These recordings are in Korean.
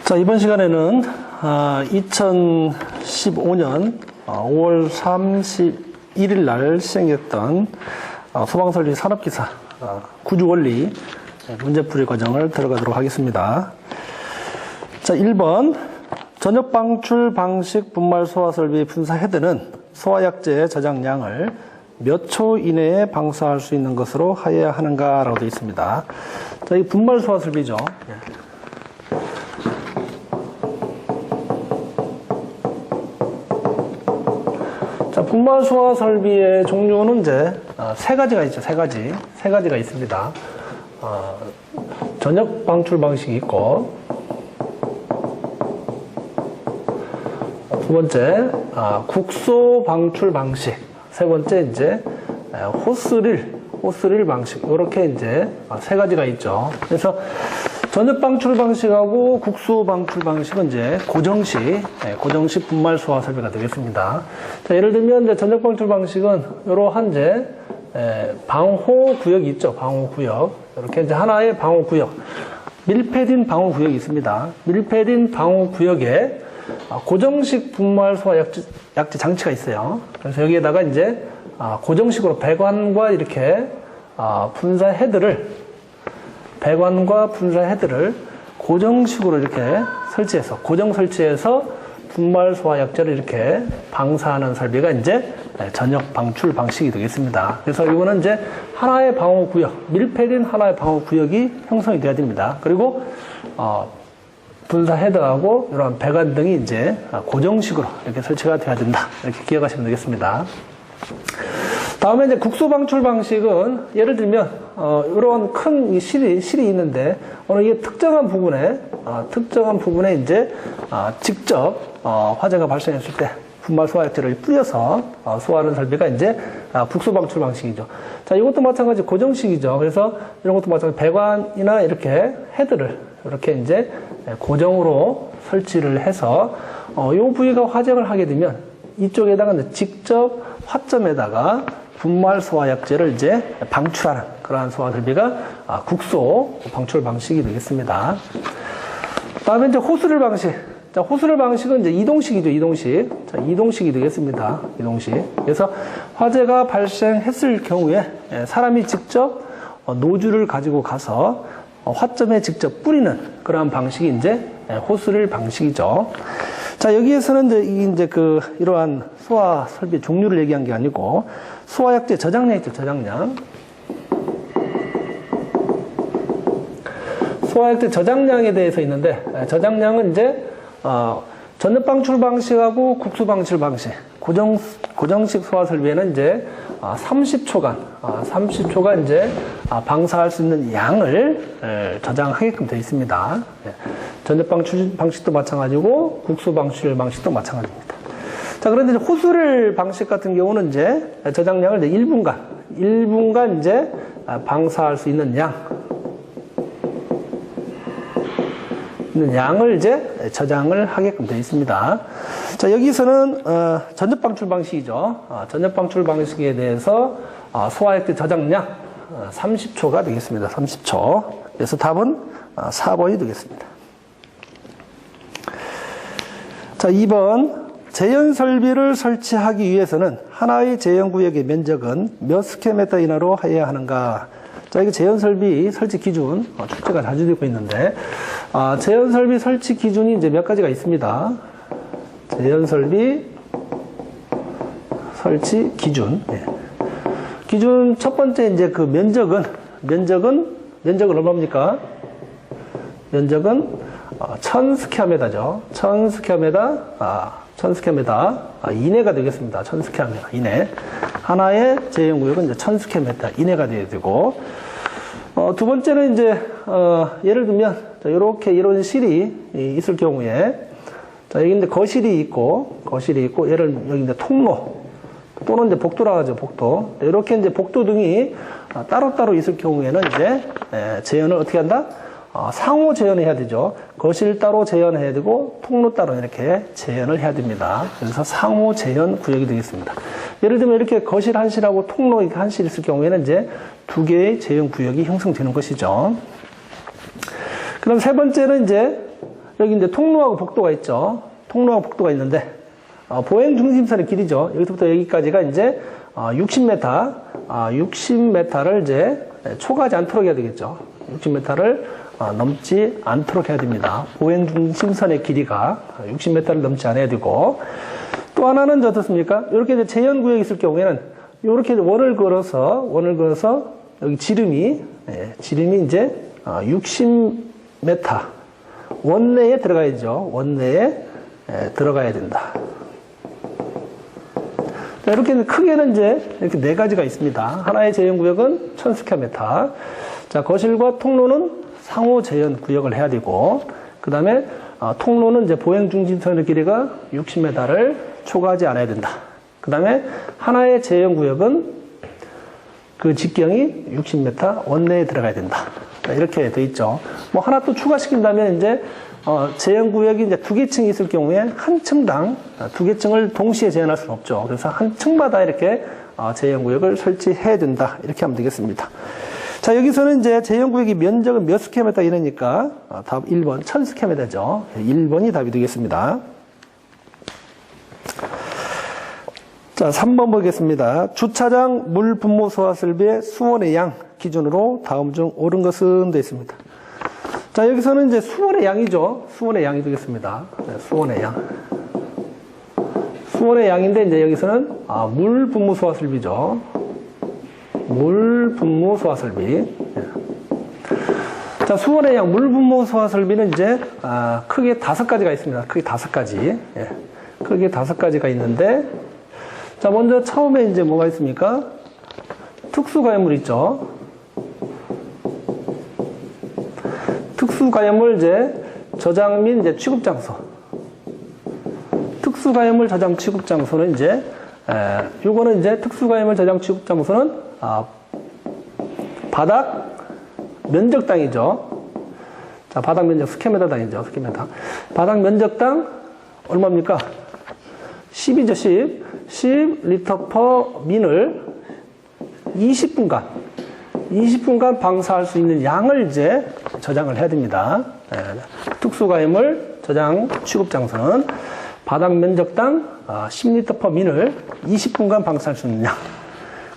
자, 이번 시간에는 2015년 5월 31일 날 시행했던 소방설비 산업기사 구조원리 문제풀이 과정을 들어가도록 하겠습니다. 자, 1번 전역 방출 방식 분말 소화 설비 분사 헤드는 소화약재 저장량을 몇 초 이내에 방사할 수 있는 것으로 하여야 하는가라고 되어 있습니다. 자, 이 분말 소화 설비죠. 자, 분말 소화 설비의 종류는 이제 세 가지가 있죠. 세 가지가 있습니다. 전역 방출 방식이 있고, 두 번째 국소 방출 방식, 세 번째 이제 호스릴 방식, 이렇게 이제 세 가지가 있죠. 그래서 전역 방출 방식하고 국소 방출 방식은 이제 고정식 분말 소화 설비가 되겠습니다. 자, 예를 들면 이제 전역 방출 방식은 이러한 이제 방호 구역이 있죠. 방호 구역. 이렇게 이제 하나의 방호 구역. 밀폐된 방호 구역이 있습니다. 밀폐된 방호 구역에 고정식 분말 소화 약재 장치가 있어요. 그래서 여기에다가 이제 고정식으로 배관과 이렇게 분사 헤드를 고정식으로 이렇게 설치해서, 고정 설치해서 분말 소화 약재를 이렇게 방사하는 설비가 이제 전역 방출 방식이 되겠습니다. 그래서 이거는 이제 하나의 방호 구역, 밀폐된 하나의 방호 구역이 형성이 돼야 됩니다. 그리고 분사 헤드하고 이런 배관 등이 이제 고정식으로 이렇게 설치가 돼야 된다. 이렇게 기억하시면 되겠습니다. 다음에 이제 국소 방출 방식은 예를 들면 이런 큰 실이 있는데 이게 특정한 부분에 이제 직접 화재가 발생했을 때 분말 소화 약재를 뿌려서 소화하는 설비가 이제 국소 방출 방식이죠. 자, 이것도 마찬가지 고정식이죠. 그래서 이런 것도 마찬가지 배관이나 이렇게 헤드를 이렇게 이제 고정으로 설치를 해서 이 부위가 화재를 하게 되면 이쪽에다가 이제 직접 화점에다가 분말 소화 약재를 이제 방출하는 그러한 소화 설비가 국소 방출 방식이 되겠습니다. 다음에 이제 호스릴 방식. 자, 호스릴 방식은 이제 이동식이죠. 자, 이동식이 되겠습니다. 이동식. 그래서 화재가 발생했을 경우에 사람이 직접 노즐을 가지고 가서 화점에 직접 뿌리는 그러한 방식이 이제 호스릴 방식이죠. 자, 여기에서는 이제 이러한 소화 설비 종류를 얘기한 게 아니고 소화약재 저장량 있죠. 소화약재 저장량에 대해서 있는데, 저장량은 이제 전역 방출 방식하고 국소 방출 방식, 고정식 소화 설비에는 이제 30초간 이제 방사할 수 있는 양을 저장하게끔 되어 있습니다. 전역 방출 방식도 마찬가지고 국소 방출 방식도 마찬가지입니다. 자, 그런데 이제 호스릴 방식 같은 경우는 이제 저장량을 이제 1분간 이제 방사할 수 있는 양을 이제 저장을 하게끔 되어 있습니다. 자, 여기서는 전역 방출 방식이죠. 전역 방출 방식에 대해서 소화약재 저장량 30초가 되겠습니다. 30초. 그래서 답은 4번이 되겠습니다. 자, 2번 제연 설비를 설치하기 위해서는 하나의 제연 구역의 면적은 몇 스퀘어미터 이내로 하여야 하는가? 자, 이게 제연 설비 설치 기준 출제가 자주 되고 있는데, 제연 설비 설치 기준이 이제 몇 가지가 있습니다. 제연 설비 설치 기준. 기준 첫 번째 이제 그 면적은 얼마입니까? 면적은 1000스퀘어미터죠. 1000스퀘어미터 이내가 되겠습니다. 1000스퀘어미터 이내. 하나의 제연 구역은 이제 1000스퀘어미터 이내가 되어야 되고, 두 번째는 이제 예를 들면 이렇게 이런 실이 있을 경우에, 자, 여기 이제 거실이 있고 여기 이제 통로 또는 이제 복도라고 하죠. 복도. 이렇게 이제 복도 등이 따로따로 있을 경우에는 이제 제연을 어떻게 한다? 상호 제연을 해야 되죠. 거실 따로 제연해야 되고 통로 따로 이렇게 제연을 해야 됩니다. 그래서 상호 제연 구역이 되겠습니다. 예를 들면 이렇게 거실 한실하고 통로 한실 있을 경우에는 이제 두 개의 제연 구역이 형성되는 것이죠. 그럼 세 번째는 이제 여기 이제 통로하고 복도가 있죠. 통로하고 복도가 있는데, 보행 중심선의 길이죠. 여기서부터 여기까지가 이제 60m, 60m를 이제 초과하지 않도록 해야 되겠죠. 60m를 넘지 않도록 해야 됩니다. 보행 중심선의 길이가 60m를 넘지 않아야 되고, 또 하나는 어떻습니까? 이렇게 이제 제한구역이 있을 경우에는 이렇게 원을 걸어서 여기 지름이 이제 60m 원내에 들어가야죠. 원내에 들어가야 된다. 자, 이렇게 크게는 이제 이렇게 네 가지가 있습니다. 하나의 제한구역은 1000스퀘어미터. 자, 거실과 통로는 상호 제한구역을 해야 되고, 그 다음에 통로는 이제 보행 중심선의 길이가 60m를 초과하지 않아야 된다. 그 다음에 하나의 제한구역은 그 직경이 60m 원내에 들어가야 된다. 이렇게 돼 있죠. 뭐 하나 또 추가시킨다면 이제 제한구역이 이제 두 개 층이 있을 경우에 한 층당 두 개 층을 동시에 제한할 수는 없죠. 그래서 한 층마다 이렇게 제한구역을 설치해야 된다. 이렇게 하면 되겠습니다. 자, 여기서는 이제 제한구역이 면적은 몇 스퀘어미터 이러니까 답 1번 1000스퀘어미터죠. 1번이 답이 되겠습니다. 자, 3번 보겠습니다. 주차장 물 분모 소화 설비의 수원의 양 기준으로 다음 중 옳은 것은 되어 있습니다. 자, 여기서는 이제 수원의 양이죠. 수원의 양이 되겠습니다. 네, 수원의 양. 수원의 양인데 이제 여기서는 물 분무 소화 설비죠. 물 분무 소화 설비. 네. 자, 수원의 양 물 분무 소화 설비는 이제 크게 5가지가 있습니다. 크게 5가지. 예. 크게 5가지가 있는데, 자, 먼저 처음에 이제 뭐가 있습니까? 특수가염물 있죠. 특수가염물 이제 저장 및 이제 취급 장소. 특수가염물 저장 취급 장소는 이제, 요거는 이제 특수가염물 저장 취급 장소는, 바닥 면적당이죠. 자, 바닥 면적 스퀘어미터 당이죠. 스퀘어미터. 바닥 면적당 얼마입니까? 10이죠, 10. 10리터 퍼 민을 20분간 방사할 수 있는 양을 이제 저장을 해야 됩니다. 특수가염물 저장 취급 장소는 바닥 면적당 10리터 퍼 민을 20분간 방사할 수 있는 양.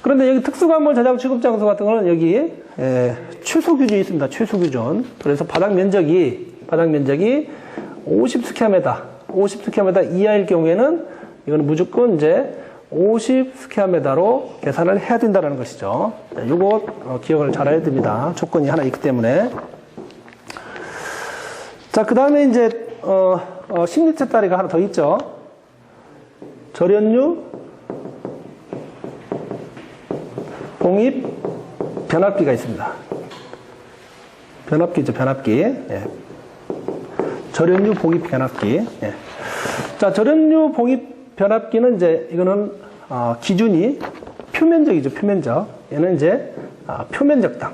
그런데 여기 특수가염물 저장 취급 장소 같은 거는 여기 최소 규준이 있습니다. 최소 규준. 그래서 바닥 면적이 50스퀘어미터 이하일 경우에는 이거는 무조건 이제 50스퀘어미터로 계산을 해야 된다는 것이죠. 이거 기억을 잘 해야 됩니다. 조건이 하나 있기 때문에. 자, 그 다음에 이제 10리터짜리가 하나 더 있죠. 절연유 봉입 변압기가 있습니다. 변압기죠, 변압기. 예. 절연유 봉입 변압기. 예. 자, 절연유 봉입 변압기는 이제 이거는 기준이 표면적이죠, 표면적. 얘는 이제 표면적당.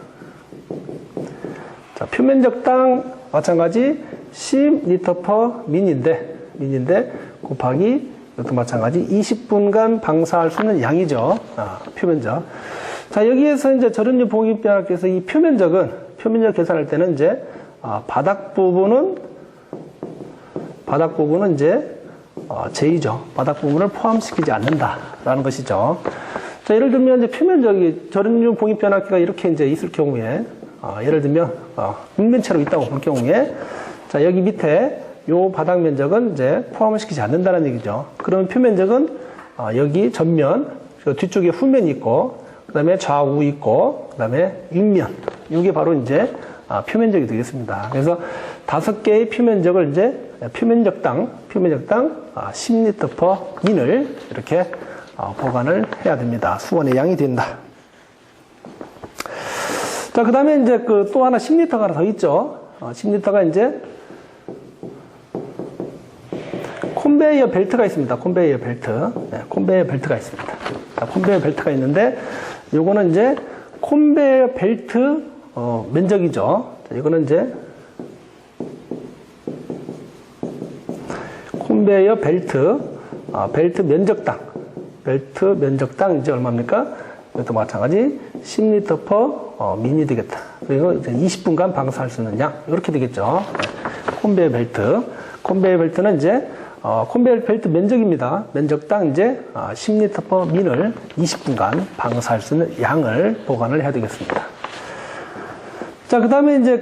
자, 표면적당 마찬가지 10리터 퍼 민인데 곱하기 이것도 마찬가지 20분간 방사할 수 있는 양이죠. 표면적. 자, 여기에서 이제 절연유 봉입 변압기에서 이 표면적 계산할 때는 이제 바닥 부분은 이제 제이죠. 바닥 부분을 포함시키지 않는다라는 것이죠. 자, 예를 들면 이제 표면적이 절연유 봉입 변압기가 이렇게 이제 있을 경우에, 예를 들면 육면체로 있다고 볼 경우에, 자, 여기 밑에 요 바닥 면적은 이제 포함을 시키지 않는다는 얘기죠. 그러면 표면적은 여기 전면, 뒤쪽에 후면이 있고, 그 다음에 좌우 있고, 그 다음에 윗면. 이게 바로 이제 표면적이 되겠습니다. 그래서 5개의 표면적을 이제 표면적당 10리터 퍼 인을 이렇게 보관을 해야 됩니다. 수원의 양이 된다. 자, 그 다음에 이제 또 하나 10리터가 하나 더 있죠. 10리터가 이제 콘베이어 벨트가 있습니다. 콘베이어 벨트. 네, 콘베이어 벨트가 있습니다. 자, 콘베이어 벨트가 있는데 요거는 이제 콘베이어 벨트 면적이죠. 자, 이거는 이제 콘베이어 벨트 면적당 이제 얼마입니까? 이것도 마찬가지 10리터 퍼 민이 되겠다. 그리고 이제 20분간 방사할 수 있는 양 이렇게 되겠죠. 컨베이어 벨트. 컨베이어 벨트는 이제 컨베이어 벨트 면적입니다. 면적당 이제 10L/min을 20분간 방사할 수 있는 양을 보관을 해야 되겠습니다. 자, 그 다음에 이제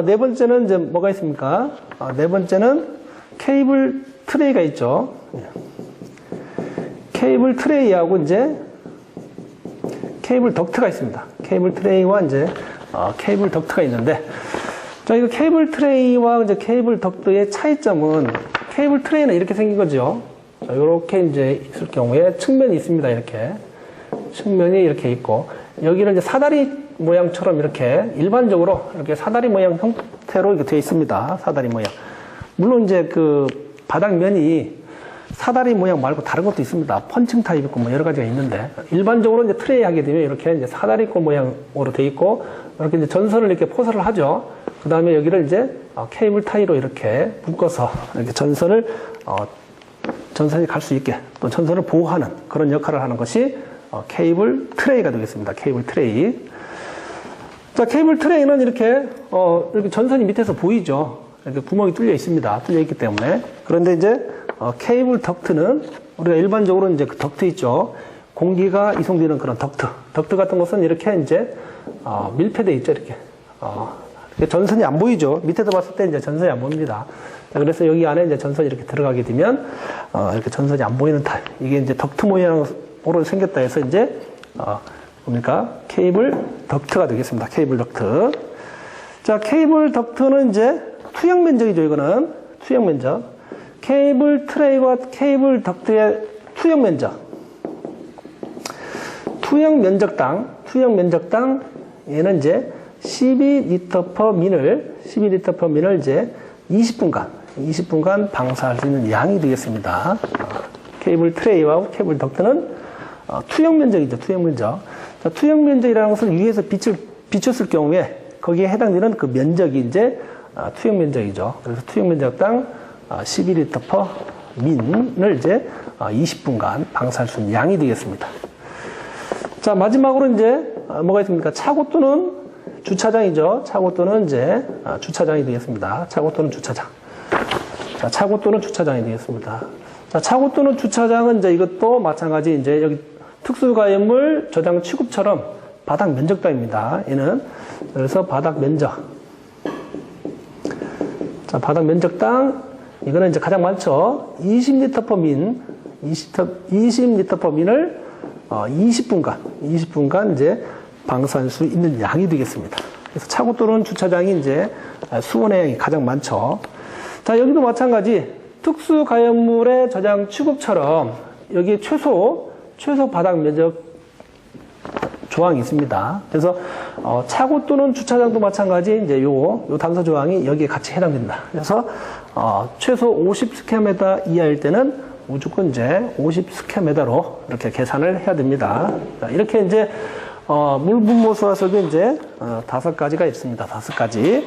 네 번째는 이제 뭐가 있습니까? 네 번째는 케이블 트레이가 있죠. 케이블 트레이하고 이제 케이블 덕트가 있습니다. 케이블 트레이와 이제 케이블 덕트가 있는데, 자, 이거 케이블 트레이와 이제 케이블 덕트의 차이점은, 케이블 트레이는 이렇게 생긴 거죠. 자, 이렇게 이제 있을 경우에 측면이 있습니다. 이렇게 측면이 이렇게 있고, 여기는 이제 사다리 모양처럼 이렇게 일반적으로 이렇게 사다리 모양 형태로 이렇게 되어 있습니다. 사다리 모양. 물론 이제 바닥면이 사다리 모양 말고 다른 것도 있습니다. 펀칭 타입 있고 뭐 여러 가지가 있는데, 일반적으로 이제 트레이 하게 되면 이렇게 이제 사다리꼴 모양으로 되어 있고, 이렇게 이제 전선을 이렇게 포설을 하죠. 그 다음에 여기를 이제 케이블 타이로 이렇게 묶어서 이렇게 전선이 갈 수 있게, 또 전선을 보호하는 그런 역할을 하는 것이 케이블 트레이가 되겠습니다. 케이블 트레이. 자, 케이블 트레이는 이렇게 전선이 밑에서 보이죠. 이렇게 구멍이 뚫려 있습니다. 뚫려 있기 때문에. 그런데 이제 케이블 덕트는 우리가 일반적으로 이제 그 덕트 있죠. 공기가 이송되는 그런 덕트. 덕트 같은 것은 이렇게 이제 밀폐되어 있죠. 이렇게. 전선이 안 보이죠. 밑에서 봤을 때 이제 전선이 안 보입니다. 그래서 여기 안에 이제 전선이 이렇게 들어가게 되면 이렇게 전선이 안 보이는 타입. 이게 이제 덕트 모양으로 생겼다 해서 이제 뭡니까? 케이블 덕트가 되겠습니다. 케이블 덕트. 자, 케이블 덕트는 이제 투영 면적이죠. 이거는 투영 면적. 케이블 트레이와 케이블 덕트의 투영 면적. 투영 면적당 얘는 이제 12L/min을 이제 20분간 방사할 수 있는 양이 되겠습니다. 케이블 트레이와 케이블 덕트는 투영 면적이죠. 투영 면적. 자, 투영 면적이라는 것은 위에서 빛을 비췄을 경우에 거기에 해당되는 그 면적이 이제 투영 면적이죠. 그래서 투영 면적당 12L/min을 이제 20분간 방사할 수 있는 양이 되겠습니다. 자, 마지막으로 이제 뭐가 있습니까? 차고 또는 주차장이죠. 차고 또는 이제 주차장이 되겠습니다. 차고 또는 주차장. 자, 차고 또는 주차장이 되겠습니다. 자, 차고 또는 주차장은 이제 이것도 마찬가지 이제 여기 특수가염물 저장 취급처럼 바닥 면적당입니다. 얘는. 그래서 바닥 면적. 자, 바닥 면적당, 이거는 이제 가장 많죠. 20L/min, 20L/min을 20분간 이제 방사할 수 있는 양이 되겠습니다. 그래서 차고 또는 주차장이 이제 수온의 양이 가장 많죠. 자, 여기도 마찬가지 특수 가연물의 저장 취급처럼 여기 최소 바닥 면적 조항이 있습니다. 그래서 차고 또는 주차장도 마찬가지 이제 요 단서 조항이 여기에 같이 해당된다. 그래서 최소 50스퀘어미터 이하일 때는 무조건 이제 50스퀘어미터로 이렇게 계산을 해야 됩니다. 자, 이렇게 이제 물 분모 수화석이 이제 5가지가 있습니다. 5가지.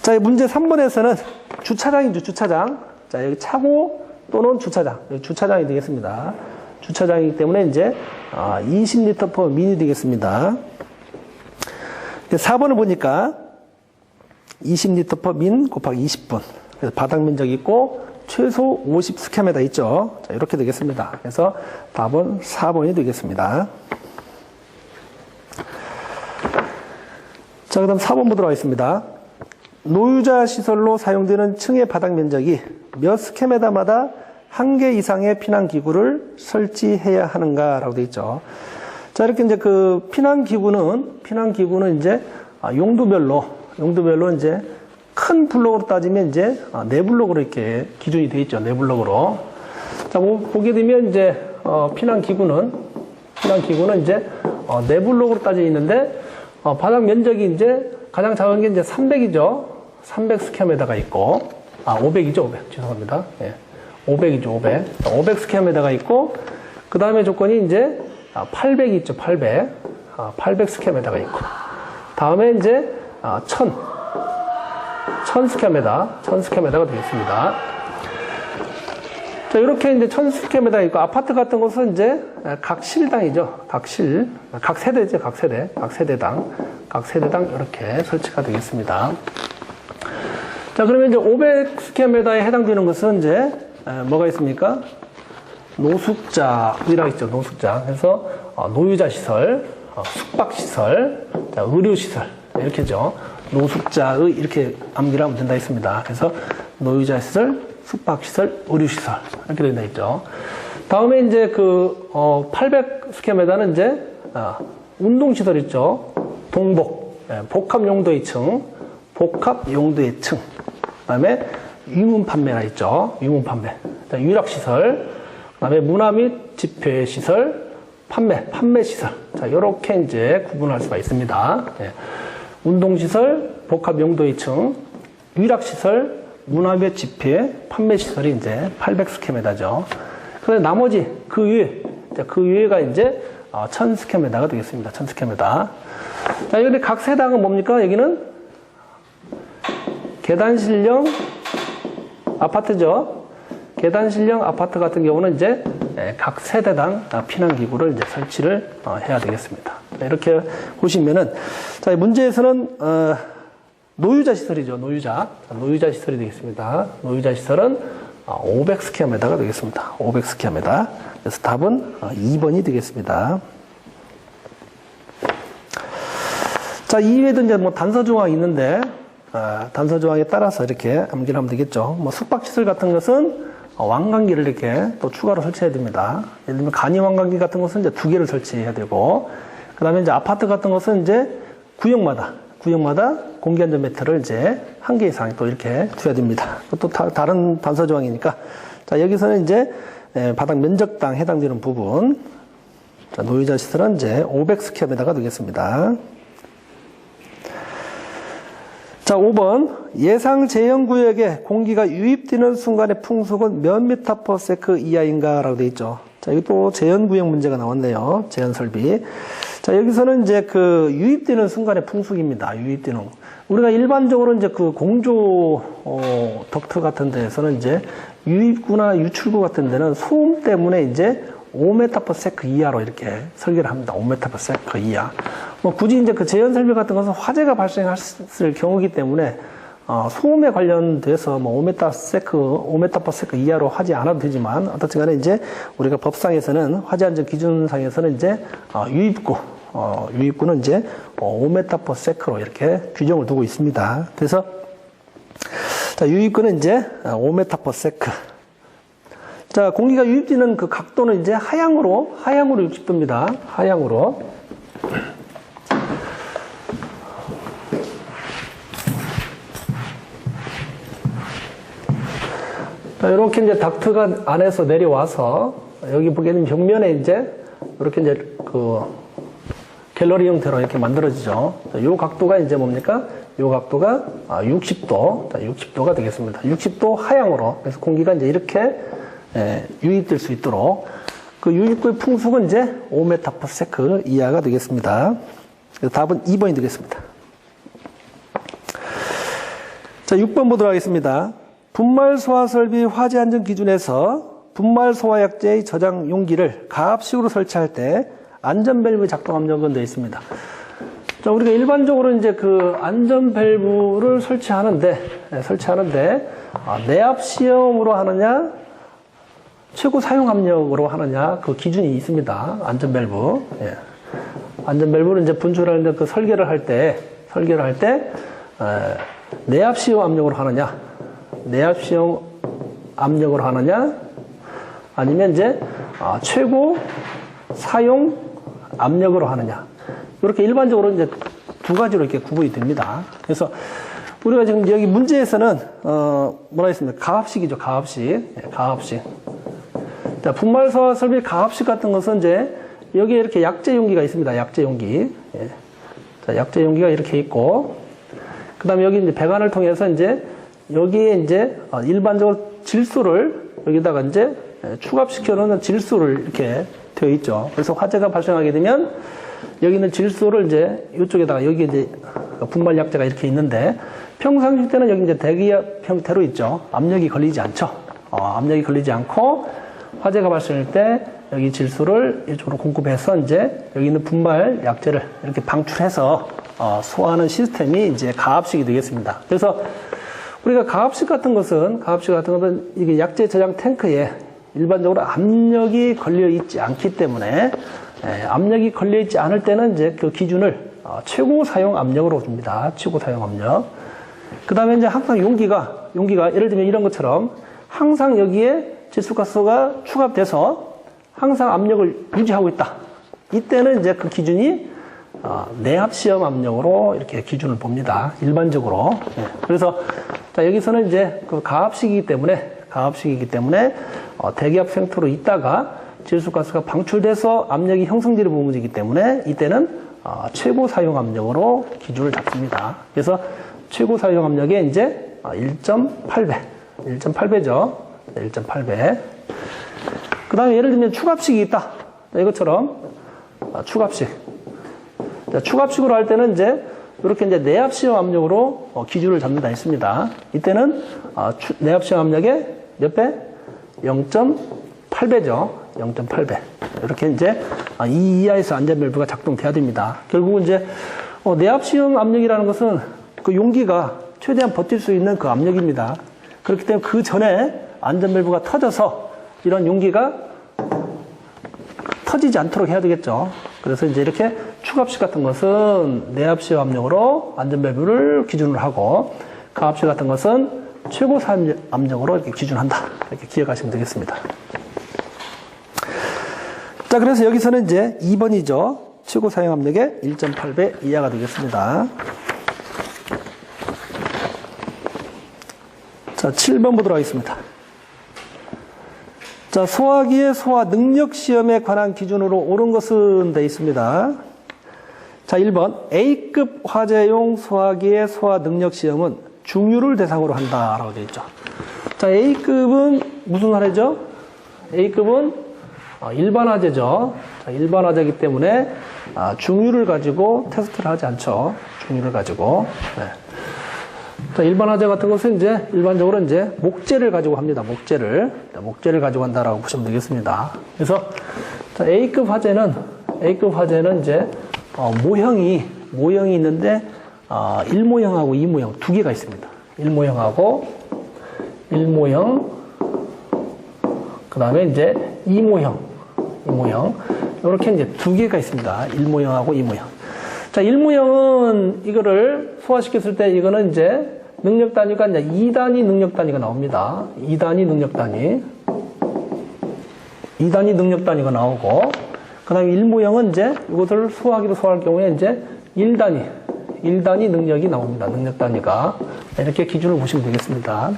자, 문제 3번에서는 주차장이죠. 주차장. 자, 여기 차고 또는 주차장. 여기 주차장이 되겠습니다. 주차장이기 때문에 이제 20L/min이 되겠습니다. 4번을 보니까 20L/min 곱하기 20분. 그래서 바닥 면적이 있고 최소 50스퀘어미터 있죠. 자, 이렇게 되겠습니다. 그래서 답은 4번이 되겠습니다. 자, 그 다음 4번 보도록 하겠습니다. 노유자 시설로 사용되는 층의 바닥 면적이 몇 스퀘어미터마다 1개 이상의 피난기구를 설치해야 하는가라고 되어 있죠. 자, 이렇게 이제 그 피난기구는 이제 용도별로 이제 큰 블록으로 따지면 이제 4블록으로 이렇게 기준이 되어 있죠. 4블록으로. 자, 보게 되면 이제 피난기구는 이제 4블록으로 따져 있는데 바닥 면적이 이제 가장 작은 게 이제 300이죠. 300스퀘어미터가 있고 500이죠. 500. 죄송합니다. 예. 500이죠. 500. 500스퀘어미터가 있고 그 다음에 조건이 이제 800이 있죠. 800. 800스퀘어미터가 있고 다음에 이제 1000스퀘어미터가 되겠습니다. 자, 이렇게 이제 1000스퀘어미터가 있고 아파트 같은 곳은 이제 각 실당이죠. 각 세대죠. 각 세대당 이렇게 설치가 되겠습니다. 자, 그러면 이제 500스퀘어미터에 해당되는 것은 이제 뭐가 있습니까? 노숙자이라고 있죠. 노숙자. 그래서 노유자 시설, 숙박 시설, 의료 시설 이렇게죠. 노숙자의 이렇게 암기를 하면 된다 했습니다. 그래서 노유자 시설, 숙박 시설, 의료 시설 이렇게 된다 했죠. 다음에 이제 그 800스퀘어미터는 이제 운동 시설 있죠. 동복, 복합 용도의 층, 복합 용도의 층. 그다음에 유문 판매가 있죠. 유문 판매. 유락 시설. 그다음에 문화 및 집회 시설, 판매 시설. 자, 요렇게 이제 구분할 수가 있습니다. 예. 운동 시설, 복합 용도의 층, 유락 시설, 문화 및 집회, 판매 시설이 이제 800스퀘어미터죠. 그다음에 나머지 그 위에가 이제 1000스퀘어미터가 되겠습니다. 1000스퀘어미터. 자, 여기 각 세당은 뭡니까? 여기는 계단실형 아파트죠. 계단실형 아파트 같은 경우는 이제 각 세대당 피난기구를 이제 설치를 해야 되겠습니다. 이렇게 보시면은, 자, 문제에서는, 노유자 시설이죠. 노유자 시설이 되겠습니다. 노유자 시설은 500스퀘어미터가 되겠습니다. 500스퀘어미터. 그래서 답은 2번이 되겠습니다. 자, 이외에도 이제 뭐 단서 조항이 있는데, 단서 조항에 따라서 이렇게 암기를 하면 되겠죠. 뭐 숙박시설 같은 것은 왕관기를 이렇게 또 추가로 설치해야 됩니다. 예를 들면 간이 왕관기 같은 것은 이제 2개를 설치해야 되고, 그 다음에 이제 아파트 같은 것은 이제 구역마다 공기안전 매트를 이제 1개 이상 또 이렇게 두어야 됩니다. 또 다른 단서 조항이니까. 자, 여기서는 이제 바닥 면적당 해당되는 부분. 자, 노유자 시설은 이제 500스퀘어미터가 되겠습니다. 자, 5번. 예상 제형구역에 공기가 유입되는 순간의 풍속은 몇 미터 퍼 세크 이하인가? 라고 되어 있죠. 자, 여기 또 제현구역 문제가 나왔네요. 제현설비. 자, 여기서는 이제 그 유입되는 순간의 풍속입니다. 유입되는. 우리가 일반적으로 이제 그 공조, 덕트 같은 데에서는 이제 유입구나 유출구 같은 데는 소음 때문에 이제 5m per sec 이하로 이렇게 설계를 합니다. 5m per sec 이하. 뭐 굳이 이제 그 재현 설비 같은 것은 화재가 발생했을 경우이기 때문에 소음에 관련돼서 뭐 5m per sec 이하로 하지 않아도 되지만 어떻든 간에 이제 우리가 법상에서는 화재 안전 기준상에서는 이제 유입구는 이제 5m per sec로 이렇게 규정을 두고 있습니다. 그래서 자, 유입구는 이제 5m per sec. 자, 공기가 유입되는 그 각도는 이제 하향으로 60도입니다. 하향으로. 자, 이렇게 이제 닥트가 안에서 내려와서 여기 보기에는 벽면에 이제 이렇게 이제 그 갤러리 형태로 이렇게 만들어지죠. 자, 요 각도가 이제 뭡니까? 요 각도가 60도. 자, 60도가 되겠습니다. 60도 하향으로. 그래서 공기가 이제 이렇게 유입될 수 있도록 그 유입구의 풍속은 이제 5m per sec 이하가 되겠습니다. 그래서 답은 2번이 되겠습니다. 자, 6번 보도록 하겠습니다. 분말 소화 설비 화재 안전 기준에서 분말 소화 약제의 저장 용기를 가압식으로 설치할 때 안전 밸브 작동 압력은 되어 있습니다. 자, 우리가 일반적으로 이제 그 안전 밸브를 설치하는데 내압 시험으로 하느냐 최고 사용 압력으로 하느냐 그 기준이 있습니다. 안전 밸브. 예. 안전 밸브는 이제 분출하는데 그 설계를 할 때 내압 시험 압력으로 하느냐, 내압 시험 압력으로 하느냐, 아니면 이제 최고 사용 압력으로 하느냐. 이렇게 일반적으로 이제 두 가지로 이렇게 구분이 됩니다. 그래서 우리가 지금 여기 문제에서는 뭐라 했습니까? 가압식이죠. 가압식. 예, 가압식. 자, 분말 소화 설비 가압식 같은 것은 이제 여기에 이렇게 약제 용기가 있습니다. 약제 용기. 예. 자, 약제 용기가 이렇게 있고, 그 다음에 여기 이제 배관을 통해서 이제 여기에 이제 일반적으로 질소를 여기다가 이제 추갑시켜 놓는 질소를 이렇게 되어 있죠. 그래서 화재가 발생하게 되면 여기는 질소를 이제 이쪽에다가 여기 이제 분말 약제가 이렇게 있는데 평상시 때는 여기 이제 대기압 형태로 있죠. 압력이 걸리지 않죠. 압력이 걸리지 않고 화재가 발생할 때 여기 질소를 이쪽으로 공급해서 이제 여기 있는 분말 약제를 이렇게 방출해서 소화하는 시스템이 이제 가압식이 되겠습니다. 그래서 우리가 가압식 같은 것은 이게 약재 저장 탱크에 일반적으로 압력이 걸려 있지 않기 때문에 압력이 걸려 있지 않을 때는 이제 그 기준을 최고 사용 압력으로 줍니다. 최고 사용 압력. 그 다음에 이제 항상 용기가 예를 들면 이런 것처럼 항상 여기에 질소가스가 추가돼서 항상 압력을 유지하고 있다. 이때는 이제 그 기준이 내압시험 압력으로 이렇게 기준을 봅니다. 일반적으로. 그래서 여기서는 이제 그 가압식이기 때문에 대기압 생토로 있다가 질소가스가 방출돼서 압력이 형성되는 부분이기 때문에 이때는 최고 사용 압력으로 기준을 잡습니다. 그래서 최고 사용 압력에 이제 1.8배죠. 1.8배. 그 다음에 예를 들면 축압식이 있다. 이것처럼 축압식. 축압식으로 할 때는 이제 이렇게 이제 내압시험 압력으로 기준을 잡는다 했습니다. 이때는 내압시험 압력의 몇 배? 0.8배죠. 0.8배. 이렇게 이제 이 이하에서 안전밸브가 작동돼야 됩니다. 결국은 이제 내압시험 압력이라는 것은 그 용기가 최대한 버틸 수 있는 그 압력입니다. 그렇기 때문에 그 전에 안전밸브가 터져서 이런 용기가 터지지 않도록 해야 되겠죠. 그래서 이제 이렇게 축압식 같은 것은 내압시험 압력으로 안전밸브를 기준으로 하고 가압식 같은 것은 최고 사용 압력으로 이렇게 기준한다. 이렇게 기억하시면 되겠습니다. 자, 그래서 여기서는 이제 2번이죠. 최고 사용 압력의 1.8배 이하가 되겠습니다. 자, 7번 보도록 하겠습니다. 자, 소화기의 소화 능력 시험에 관한 기준으로 옳은 것은 되어 있습니다. 자, 1번. A급 화재용 소화기의 소화 능력 시험은 중유를 대상으로 한다라고 되어 있죠. 자, A급은 무슨 화재죠? A급은 일반 화재죠. 자, 일반 화재이기 때문에 중유를 가지고 테스트를 하지 않죠. 중유를 가지고. 네. 자, 일반 화재 같은 것은 이제 일반적으로 이제 목재를 가지고 합니다. 목재를 가지고 한다라고 보시면 되겠습니다. 그래서 자, A급 화재는 이제 모형이 있는데 1모형하고 2모형 두 개가 있습니다. 1모형하고 1모형 그다음에 이제 2모형 이렇게 이제 두 개가 있습니다. 1모형하고 2모형. 자, 1모형은 이거를 소화시켰을 때 이거는 이제 능력 단위가 이제 2단위 능력 단위가 나옵니다. 2단위 능력 단위가 나오고, 그 다음에 1모형은 이제 이것을 소화기로 소화할 경우에 이제 1단위 능력이 나옵니다. 능력 단위가. 이렇게 기준을 보시면 되겠습니다.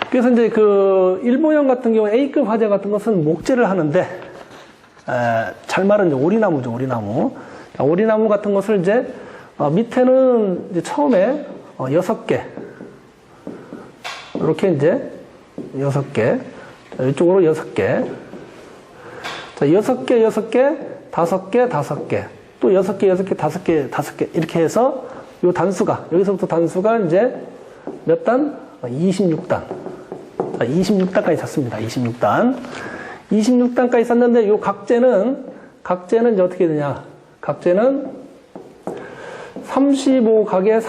그래서 이제 그 1모형 같은 경우 A급 화재 같은 것은 목재를 하는데, 잘 말은 이제 오리나무죠, 오리나무. 오리나무 같은 것을 이제 밑에는 이제 처음에 6개. 이렇게 이제 6개. 이쪽으로 6개. 자, 6개, 5개, 5개. 또 6개, 5개. 이렇게 해서 요 단수가, 여기서부터 단수가 이제 몇 단? 26단. 자, 26단까지 샀습니다. 26단까지 샀는데 요 각재는 이제 어떻게 되냐. 각재는 35각에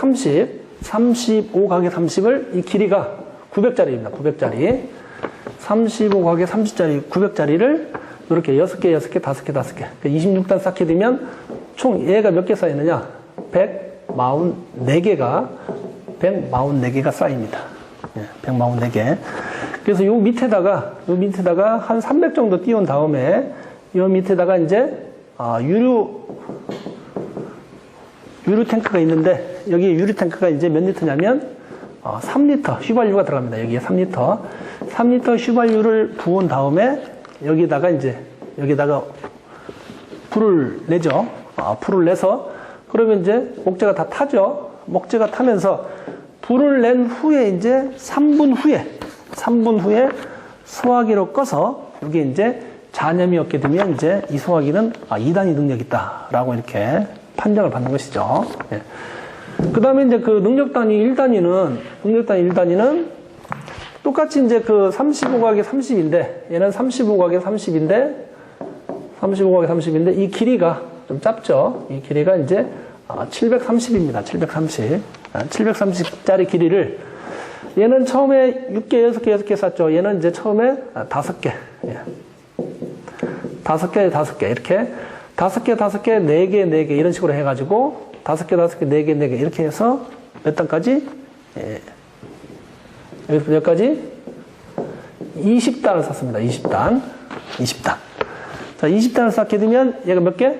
35각에30을 이 길이가 900짜리입니다. 900짜리. 35각에 30짜리 900짜리를 이렇게 6개, 5개. 26단 쌓게 되면 총 얘가 몇 개 쌓이느냐? 144개가 쌓입니다. 144개. 그래서 요 밑에다가 한 300 정도 띄운 다음에 요 밑에다가 이제 유류 탱크가 있는데 여기 유류 탱크가 이제 몇 리터냐면 3리터 휘발유가 들어갑니다. 여기에 3리터 휘발유를 부은 다음에 여기다가 불을 내죠. 불을 내서 그러면 이제 목재가 다 타죠. 목재가 타면서 불을 낸 후에 이제 3분 후에 소화기로 꺼서 이게 이제 잔염이 없게 되면 이제 이 소화기는 2단위 능력이 있다라고 이렇게 판정을 받는 것이죠. 예. 그 다음에 이제 그 능력 단위 1단위는 똑같이 이제 그 35각에 30인데 얘는 35각에 30인데 이 길이가 좀 짧죠. 이 길이가 이제 730입니다. 730. 730짜리 길이를 얘는 처음에 6개, 6개, 6개 쌌죠. 얘는 이제 처음에 5개. 5개, 5개. 이렇게 5개, 5개, 4개, 4개 이런 식으로 해가지고 5개, 5개, 4개, 4개 이렇게 해서 몇 단까지? 여기까지 20단을 샀습니다. 20단. 20단. 자, 20단을 쌓게 되면 얘가 몇 개?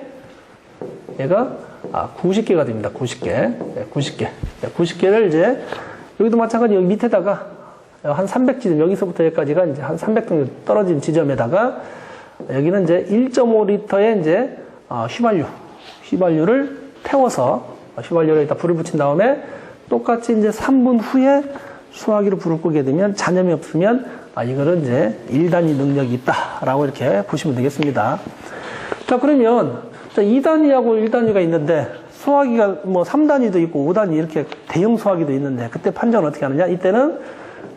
얘가 90개가 됩니다. 90개. 90개. 90개를 이제 여기도 마찬가지 여기 밑에다가 한 300지점 여기서부터 여기까지가 이제 한 300 정도 떨어진 지점에다가 여기는 이제 1.5리터의 이제 휘발유를 태워서 휘발유를 일단 불을 붙인 다음에 똑같이 이제 3분 후에 수화기로 불을 끄게 되면 잔염이 없으면 이거는 이제 1단위 능력이 있다라고 이렇게 보시면 되겠습니다. 자, 그러면 2단위하고 1단위가 있는데 수화기가 뭐 3단위도 있고 5단위 이렇게 대형 수화기도 있는데 그때 판정을 어떻게 하느냐? 이때는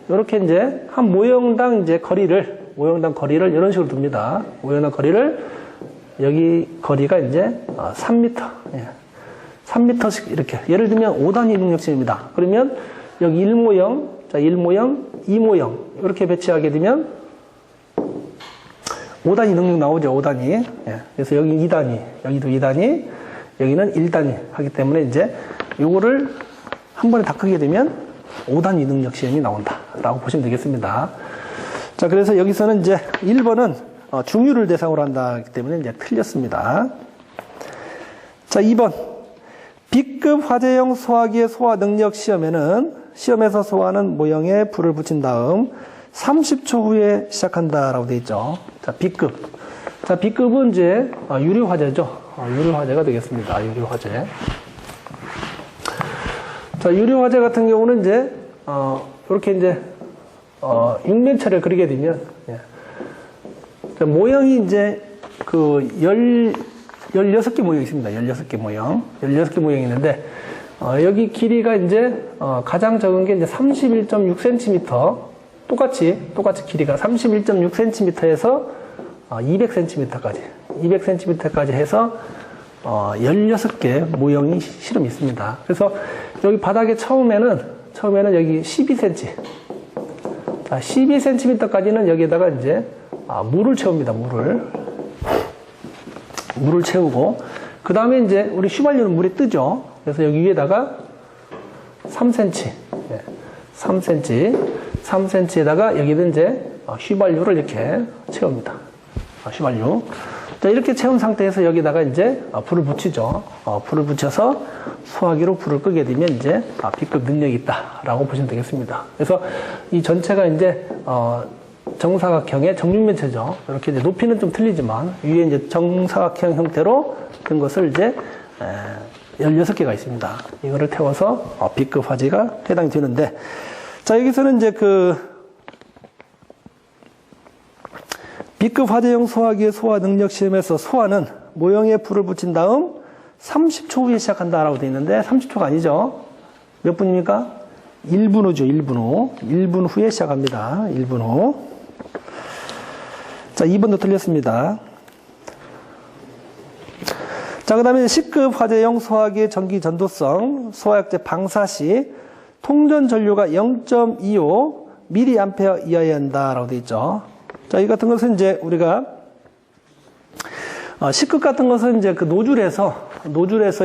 이렇게 이제 한 모형당 이제 거리를 이런 식으로 둡니다. 모형당 거리를 여기 거리가 이제 3m. 3m씩 이렇게. 예를 들면 5단위 능력치입니다. 그러면 여기 1모형, 자, 1모형, 2모형 이렇게 배치하게 되면 5단위 능력 나오죠. 5단위. 그래서 여기 2단위, 여기도 2단위, 여기는 1단위 하기 때문에 이제 요거를 한 번에 다 끄게 되면 5단위 능력 시험이 나온다라고 보시면 되겠습니다. 자, 그래서 여기서는 이제 1번은 중유를 대상으로 한다기 때문에 이제 틀렸습니다. 자, 2번. B급 화재형 소화기의 소화 능력 시험에서 소화하는 모형에 불을 붙인 다음 30초 후에 시작한다라고 되어 있죠. 자, B급. 자, B급은 이제 유료 화재죠. 유료 화재가 되겠습니다. 유료 화재. 자, 유료 화재 같은 경우는 이제 이렇게 이제 육면체를 그리게 되면 자, 모형이 이제 그 16개 모형이 있습니다. 16개 모형. 16개 모형이 있는데 여기 길이가 이제 가장 적은 게 이제 31.6cm. 똑같이 길이가 31.6cm에서 200cm까지 해서 16개 모형이 실험이 있습니다. 그래서 여기 바닥에 처음에는 여기 12cm. 자, 12cm까지는 여기에다가 이제 물을 채웁니다. 물을 채우고 그 다음에 이제 우리 휘발유는 물에 뜨죠. 그래서 여기 위에다가 3cm, 3cm에다가 여기는 이제 휘발유를 이렇게 채웁니다. 휘발유. 자, 이렇게 채운 상태에서 여기다가 이제 불을 붙이죠. 불을 붙여서 소화기로 불을 끄게 되면 이제 B급 능력이 있다라고 보시면 되겠습니다. 그래서 이 전체가 이제 정사각형의 정육면체죠. 이렇게 이제 높이는 좀 틀리지만 위에 이제 정사각형 형태로 된 것을 이제 16개가 있습니다. 이거를 태워서 B급 화재가 해당이 되는데, 자, 여기서는 이제 그 B급 화재형 소화기의 소화 능력 시험에서 소화는 모형에 불을 붙인 다음 30초 후에 시작한다라고 되어 있는데 30초가 아니죠. 몇 분입니까? 1분 후죠. 1분 후. 1분 후에 시작합니다. 1분 후. 자, 2번도 틀렸습니다. 자, 그 다음에 C급 화재형 소화기의 전기 전도성 소화약제 방사 시 통전 전류가 0.25 mA 이하여야 한다라고 되어 있죠. 자, 이 같은 것은 이제 우리가 C급 같은 것은 이제 그 노즐에서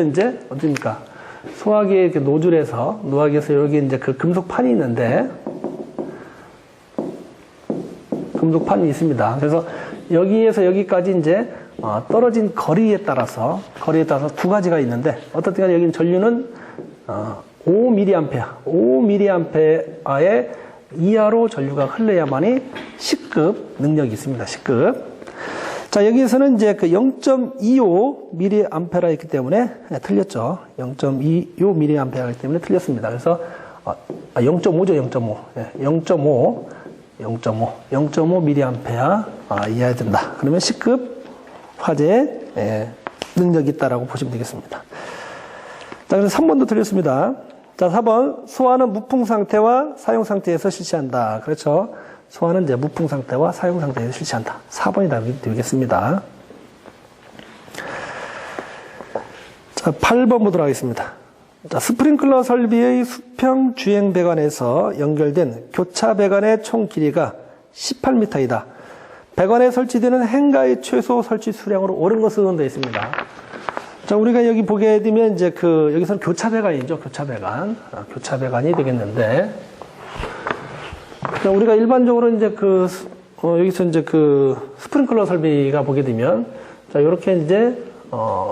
이제 어떻습니까? 소화기에 이렇게 노즐에서 여기 이제 그 금속판이 있는데 금속판이 있습니다. 그래서 여기에서 여기까지 이제 떨어진 거리에 따라서 두 가지가 있는데 어떻든 간에 여기는 전류는 5mA의 이하로 전류가 흘러야만이 C급 능력이 있습니다. C급. 자, 여기에서는 이제 그 0.25mA가 있기 때문에 틀렸죠. 0.25mA이기 때문에 틀렸습니다. 그래서 0.5죠. 0.5mA 이하야 된다. 그러면 C급 화재 능력이 있다라고 보시면 되겠습니다. 자, 그래서 3번도 틀렸습니다. 자, 4번. 소화는 무풍 상태와 사용 상태에서 실시한다. 그렇죠. 소화는 이제 무풍 상태와 사용 상태에서 실시한다. 4번이 답이 되겠습니다. 자, 8번 보도록 하겠습니다. 자, 스프링클러 설비의 수평 주행 배관에서 연결된 교차 배관의 총 길이가 18m이다. 배관에 설치되는 행가의 최소 설치 수량으로 옳은 것으로 되어 있습니다. 자, 우리가 여기 보게 되면 이제 여기서는 교차 배관이죠. 교차 배관. 교차 배관이 되겠는데. 자, 우리가 일반적으로 이제 여기서 이제 스프링클러 설비가 보게 되면, 자, 요렇게 이제,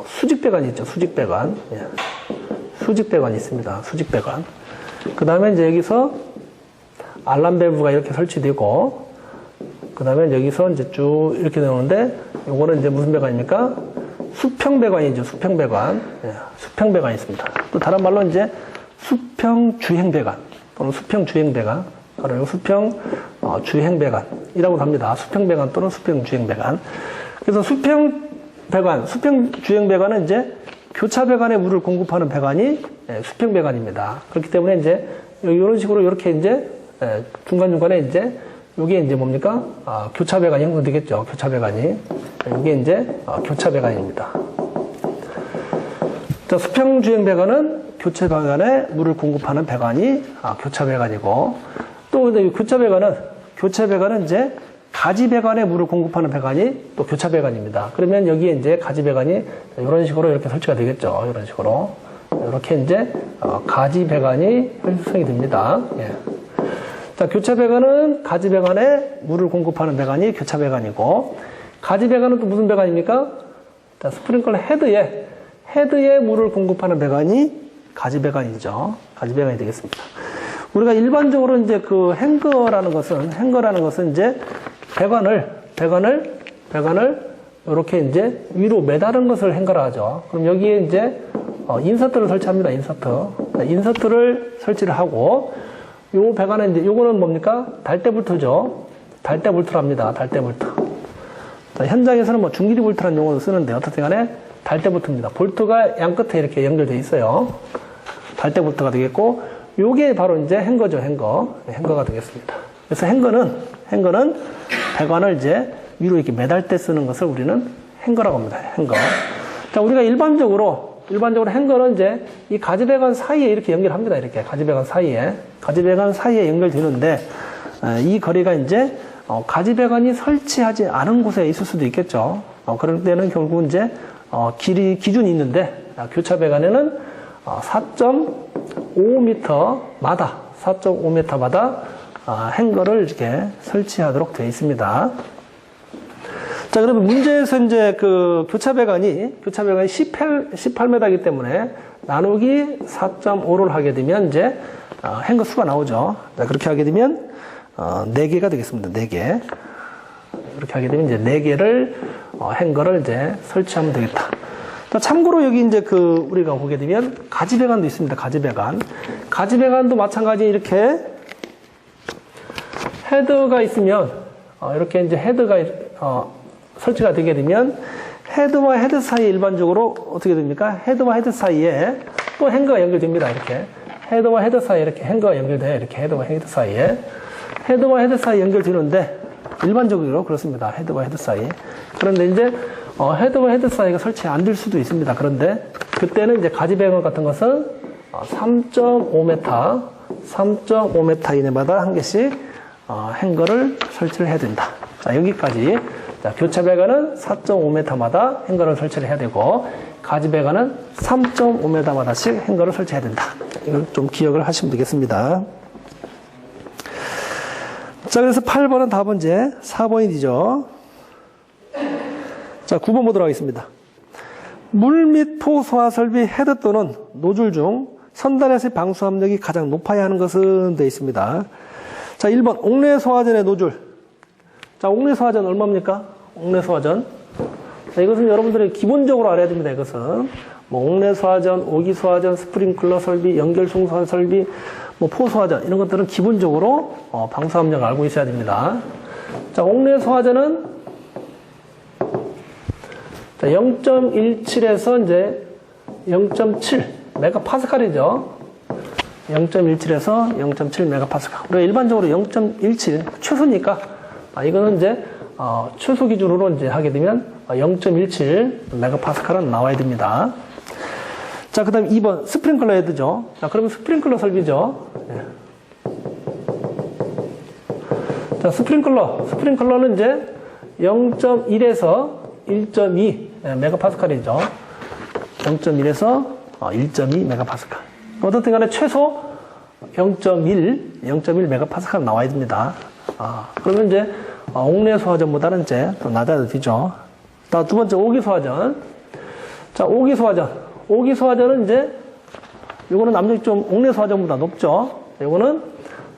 수직 배관이 있죠. 수직 배관. 예. 수직 배관이 있습니다. 수직 배관. 그 다음에 이제 여기서 알람 밸브가 이렇게 설치되고, 그 다음에 여기서 이제 쭉 이렇게 나오는데, 요거는 이제 무슨 배관입니까? 수평 배관이죠. 수평 배관. 예. 수평 배관이 있습니다. 또 다른 말로 이제 수평 주행 배관 또는 수평 주행 배관, 그리고 수평 주행 배관이라고 합니다. 수평 배관 또는 수평 주행 배관. 그래서 수평 배관, 수평 주행 배관은 이제 교차 배관에 물을 공급하는 배관이 수평 배관입니다. 그렇기 때문에 이제 이런 식으로 이렇게 이제 중간중간에 이제 이게 이제 뭡니까? 교차 배관이 형성되겠죠. 교차 배관이. 이게 이제 교차 배관입니다. 자, 수평 주행 배관은 교차 배관에 물을 공급하는 배관이 교차 배관이고, 또 근데 교차 배관은 이제 가지 배관에 물을 공급하는 배관이 또 교차 배관입니다. 그러면 여기에 이제 가지 배관이 이런 식으로 이렇게 설치가 되겠죠. 이런 식으로. 이렇게 이제 가지 배관이 형성이 됩니다. 예. 자, 교차 배관은 가지 배관에 물을 공급하는 배관이 교차 배관이고, 가지 배관은 또 무슨 배관입니까? 자, 스프링클러 헤드에 물을 공급하는 배관이 가지 배관이죠. 가지 배관이 되겠습니다. 우리가 일반적으로 이제 행거라는 것은 이제 배관을 이렇게 이제 위로 매다른 것을 행거라 하죠. 그럼 여기에 이제 인서트를 설치합니다. 인서트를 설치를 하고, 요 배관은 이제 요거는 뭡니까? 달대볼트죠. 달대볼트랍니다. 달대볼트. 현장에서는 뭐 중길이 볼트라는 용어도 쓰는데 어떻든 간에 달대볼트입니다. 볼트가 양 끝에 이렇게 연결되어 있어요. 달대볼트가 되겠고, 요게 바로 이제 행거죠. 행거가 되겠습니다. 그래서 행거는 배관을 이제 위로 이렇게 매달 때 쓰는 것을 우리는 행거라고 합니다. 행거. 자, 우리가 일반적으로 행거는 이제 이 가지 배관 사이에 이렇게 연결합니다. 이렇게 가지 배관 사이에 연결되는데, 이 거리가 이제 가지 배관이 설치하지 않은 곳에 있을 수도 있겠죠. 그럴 때는 결국 이제 기준이 있는데, 교차 배관에는 4.5m마다 행거를 이렇게 설치하도록 되어 있습니다. 자, 그러면 문제에서 이제 교차 배관이 18m이기 때문에 나누기 4.5를 하게 되면 이제 행거 수가 나오죠. 자, 그렇게 하게 되면 4개가 되겠습니다. 4개. 이렇게 하게 되면 이제 4개를 행거를 이제 설치하면 되겠다. 자, 참고로 여기 이제 우리가 보게 되면 가지 배관도 있습니다. 가지 배관도 마찬가지 이렇게 헤드가 있으면 이렇게 이제 헤드가 설치가 되게 되면 헤드와 헤드 사이에 일반적으로 어떻게 됩니까? 헤드와 헤드 사이에 또 행거가 연결됩니다. 이렇게 헤드와 헤드 사이에 이렇게 행거가 연결돼요. 이렇게 헤드와 헤드 사이에 연결되는데 일반적으로 그렇습니다. 헤드와 헤드 사이에. 그런데 이제 헤드와 헤드 사이가 설치 안 될 수도 있습니다. 그런데 그때는 이제 가지 배관 같은 것은 3.5m 이내마다 한 개씩 행거를 설치를 해야 된다. 자, 여기까지. 자, 교차 배관은 4.5m마다 행거를 설치를 해야 되고, 가지 배관은 3.5m마다씩 행거를 설치해야 된다. 이걸 좀 기억을 하시면 되겠습니다. 자, 그래서 8번은 답은제 4번이죠. 자, 9번 보도록 하겠습니다. 물 및 포 소화 설비 헤드 또는 노즐 중 선단에서의 방수 압력이 가장 높아야 하는 것은 되어 있습니다. 자, 1번 옥내 소화전의 노즐. 자, 옥내 소화전 얼마입니까? 옥내 소화전. 자, 이것은 여러분들이 기본적으로 알아야 됩니다. 이것은 뭐 옥내 소화전, 오기 소화전, 스프링클러 설비, 연결 소화 설비, 뭐 포 소화전 이런 것들은 기본적으로 방수 압력을 알고 있어야 됩니다. 자, 옥내 소화전은 0.17에서 이제 0.7 메가파스칼이죠. 0.17에서 0.7 메가파스칼. 우리가 일반적으로 0.17 최소니까 이거는 이제 최소 기준으로 이제 하게 되면 0.17 메가파스칼은 나와야 됩니다. 자, 자, 그 다음에 2번, 스프링클러 헤드죠. 자, 그러면 스프링클러 설비죠. 예. 자, 스프링클러는 이제 0.1에서 1.2 메가파스칼이죠. 0.1에서 1.2 메가파스칼. 어떻든 간에 최소 0.1 메가파스칼 나와야 됩니다. 그러면 이제 옥내 소화전보다는 이제 더 낮아야 되죠. 자, 두 번째, 오기 소화전. 자, 오기 소화전은 이제 요거는 남녀 좀 옥내 소화전보다 높죠. 요거는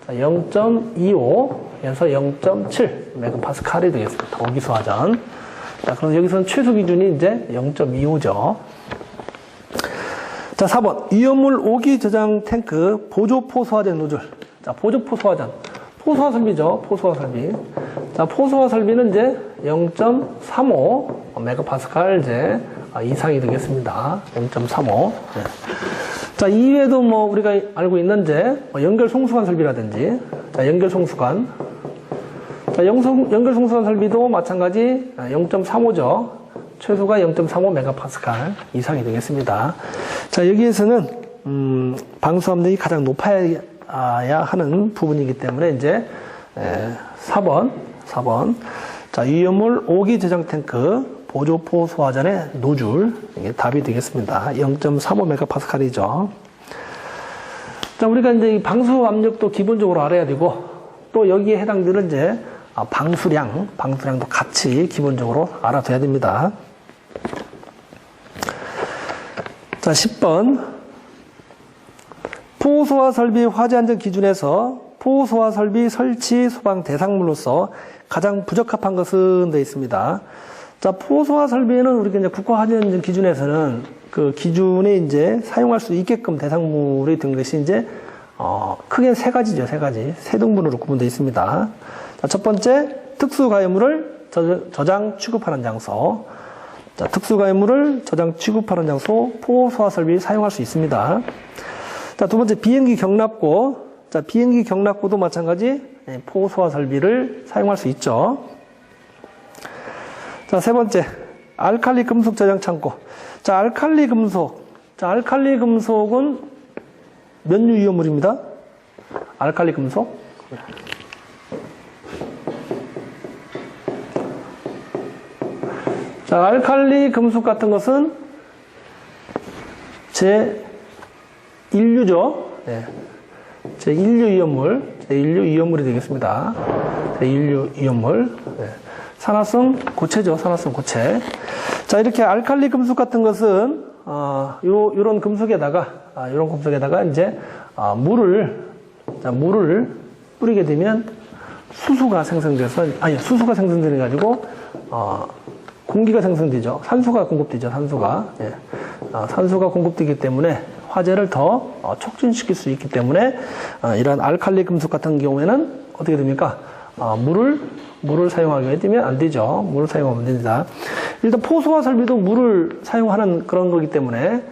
0.25에서 0.7 메가파스칼이 되겠습니다. 오기 소화전. 자, 그럼 여기서는 최소 기준이 이제 0.25죠. 자, 4번. 위험물 오기 저장 탱크 보조포 소화전 노즐. 자, 보조포 소화전. 포소화 설비죠. 포소화 설비. 자, 포소화 설비는 이제 0.35 메가파스칼 이제 이상이 되겠습니다. 0.35. 네. 자, 이외에도 뭐 우리가 알고 있는 이제 연결 송수관 설비라든지, 자, 연결 송수관. 자, 연결 송수관 설비도 마찬가지 0.35죠. 최소가 0.35 메가파스칼 이상이 되겠습니다. 자, 여기에서는 방수 압력이 가장 높아야 하는 부분이기 때문에 이제 4번. 자, 위험물 오기 저장 탱크 보조포 소화전의 노즐, 이게 답이 되겠습니다. 0.35 메가파스칼이죠. 자, 우리가 이제 이 방수 압력도 기본적으로 알아야 되고, 또 여기에 해당되는 이제 방수량도 같이 기본적으로 알아둬야 됩니다. 자, 10번. 포소화 설비 화재 안전 기준에서 포소화 설비 설치 소방 대상물로서 가장 부적합한 것은 되어 있습니다. 자, 포소화 설비는 우리가 이제 국가 화재 안전 기준에서는 그 기준에 이제 사용할 수 있게끔 대상물이 된 것이 이제 크게 세 가지죠. 세 등분으로 구분되어 있습니다. 자, 첫 번째, 특수가해물을 저장 취급하는 장소. 자, 특수가해물을 저장 취급하는 장소 포소화 설비 사용할 수 있습니다. 자, 두 번째, 비행기 경납고. 자, 비행기 경납고도 마찬가지 포소화 설비를 사용할 수 있죠. 자, 세 번째, 알칼리 금속 저장 창고. 자, 알칼리 금속은 몇 류 위험물입니다. 알칼리 금속. 자, 알칼리 금속 같은 것은 제1류죠. 네. 제1류 위험물이 되겠습니다. 제1류 위험물. 네. 산화성 고체죠. 산화성 고체. 자, 이렇게 알칼리 금속 같은 것은 요런 금속에다가 이제 물을 뿌리게 되면 수소가 생성돼 가지고 공기가 생성되죠. 산소가 공급되죠. 예. 산소가 공급되기 때문에 화재를 더 촉진시킬 수 있기 때문에 이러한 알칼리 금속 같은 경우에는 어떻게 됩니까? 물을 사용하게 되면 안 되죠. 물을 사용하면 안 됩니다. 일단 포소화 설비도 물을 사용하는 그런 거기 때문에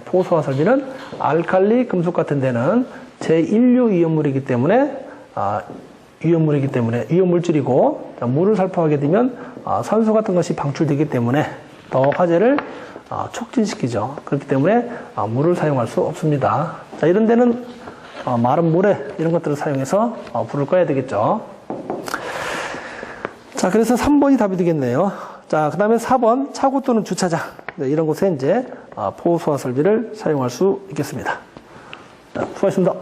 포소화 설비는 알칼리 금속 같은 데는 제1류 위험물이기 때문에 위험물질이고 물을 살포하게 되면 산소 같은 것이 방출되기 때문에 더 화재를 촉진시키죠. 그렇기 때문에 물을 사용할 수 없습니다. 자, 이런 데는 마른 모래 이런 것들을 사용해서 불을 꺼야 되겠죠. 자, 그래서 3번이 답이 되겠네요. 자, 그 다음에 4번 차고 또는 주차장, 네, 이런 곳에 이제 포소화 설비를 사용할 수 있겠습니다. 자, 수고하셨습니다.